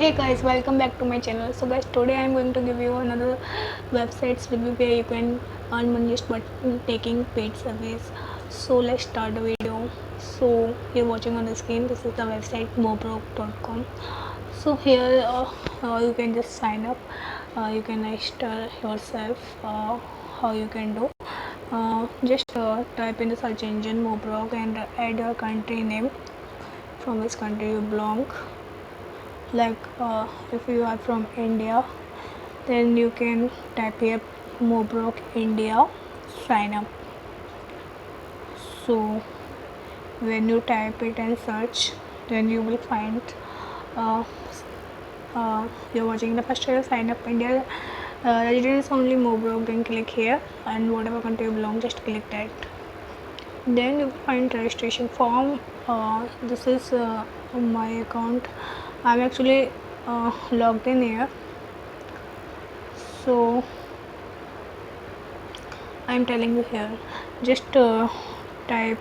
Hey guys, welcome back to my channel. So guys, today I am going to give you another websites review where you can earn money just by taking paid service. So let's start the video. So you're watching on the screen. This is the website mobroke.com. So here you can just sign up. You can register yourself. How you can do? Just type in the search engine Mobroke and add your country name, from which country you belong. Like if you are from India, then you can type here Mobroke India, sign up. So when you type it and search, then you will find uh, you're watching the first trailer, sign up India residence only Mobroke, then click here, and whatever country you belong, just click that. Then you find registration form. This is my account. I'm actually logged in here, so I'm telling you here. Just type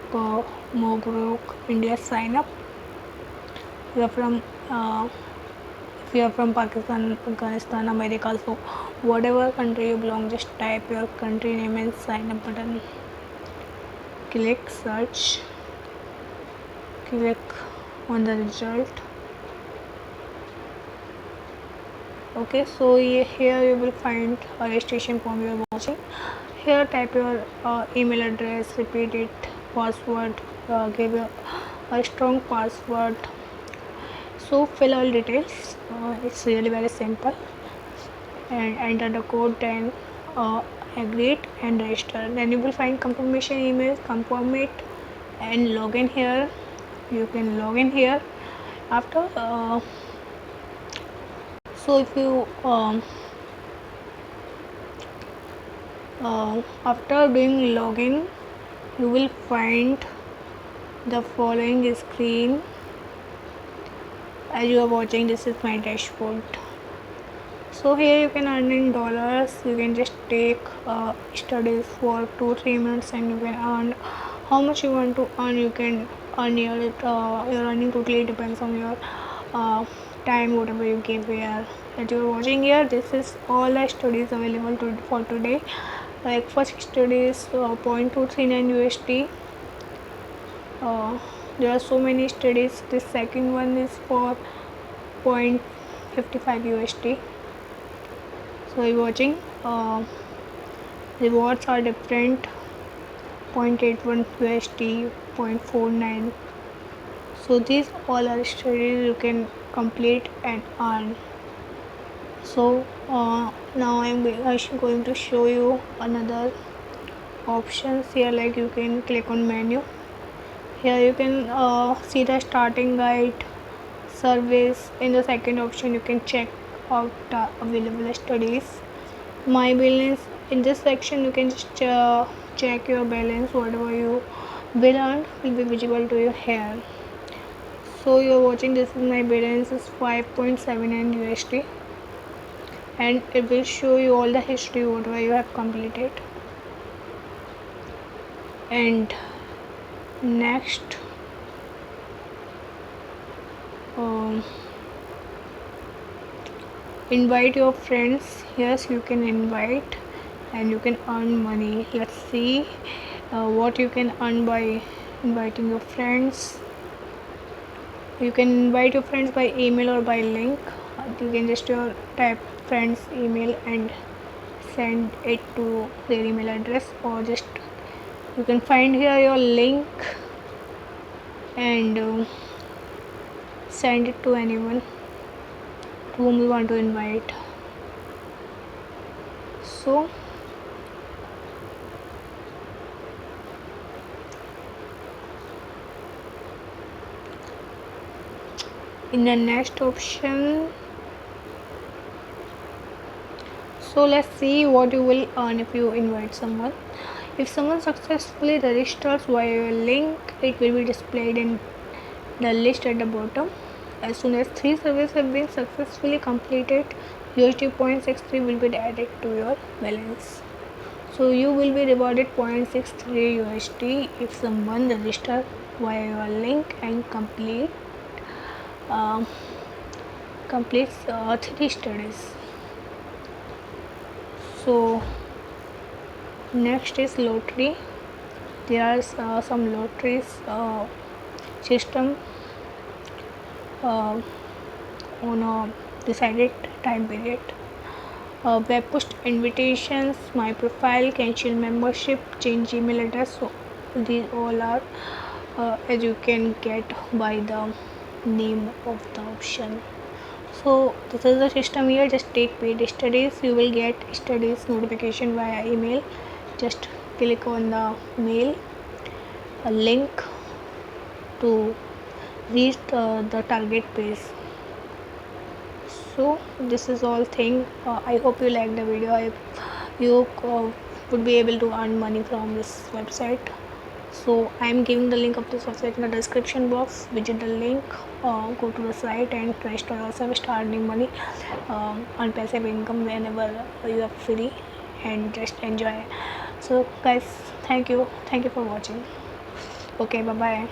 Mobroke India, sign up. You are from if you are from Pakistan, Afghanistan, America, so whatever country you belong, just type your country name and sign up button. Click search. Click on the result. Okay, so here you will find a registration form you are watching. Here type your email address, repeat it, password, give a strong password. So fill all details. It's really very simple, and enter the code, then agree it and register. Then you will find confirmation email, confirm it and log in here. You can log in here after so if you after doing login, you will find the following screen. As you are watching, this is my dashboard. So here you can earn in dollars. You can just take studies for 2-3 minutes and you can earn how much you want to earn. You can earn your earning totally depends on your time, whatever you give here. That you are watching here, this is all the studies available for today. Like first study is 0.239 USD. There are so many studies. This second one is for 0.55 USD. So you're watching rewards are different, 0.81 USD, 0.49. So these all are studies you can complete and earn. So now I'm going to show you another options here. Like you can click on menu. Here you can see the starting guide, service. In the second option you can check out the available studies, my balance. In this section you can just check your balance, whatever you will earn will be visible to you here. So you're watching, this is my balance is 5.79 USD, and it will show you all the history whatever you have completed. And next invite your friends. Yes, you can invite and you can earn money. Let's see what you can earn by inviting your friends. You can invite your friends by email or by link. You can just type friends email and send it to their email address, or just you can find here your link and send it to anyone to whom you want to invite. So in the next option, so let's see what you will earn if you invite someone. If someone successfully registers via your link, it will be displayed in the list at the bottom. As soon as 3 surveys have been successfully completed, USD 0.63 will be added to your balance. So you will be rewarded 0.63 USD if someone registers via your link and complete completes 3 studies. So next is lottery. There are some lotteries system uh, on a decided time period. Web post invitations, my profile, cancel membership, change email address. So these all are as you can get by the name of the option. So this is the system here. Just take paid studies. You will get studies notification via email. Just click on the mail, a link to reach the target page. So this is all thing. I hope you like the video. You would be able to earn money from this website. So I am giving the link of this website in the description box. Visit the link, go to the site and try to yourself, start earning money, earn passive income whenever you are free, and just enjoy. So guys, thank you for watching. Okay, bye bye.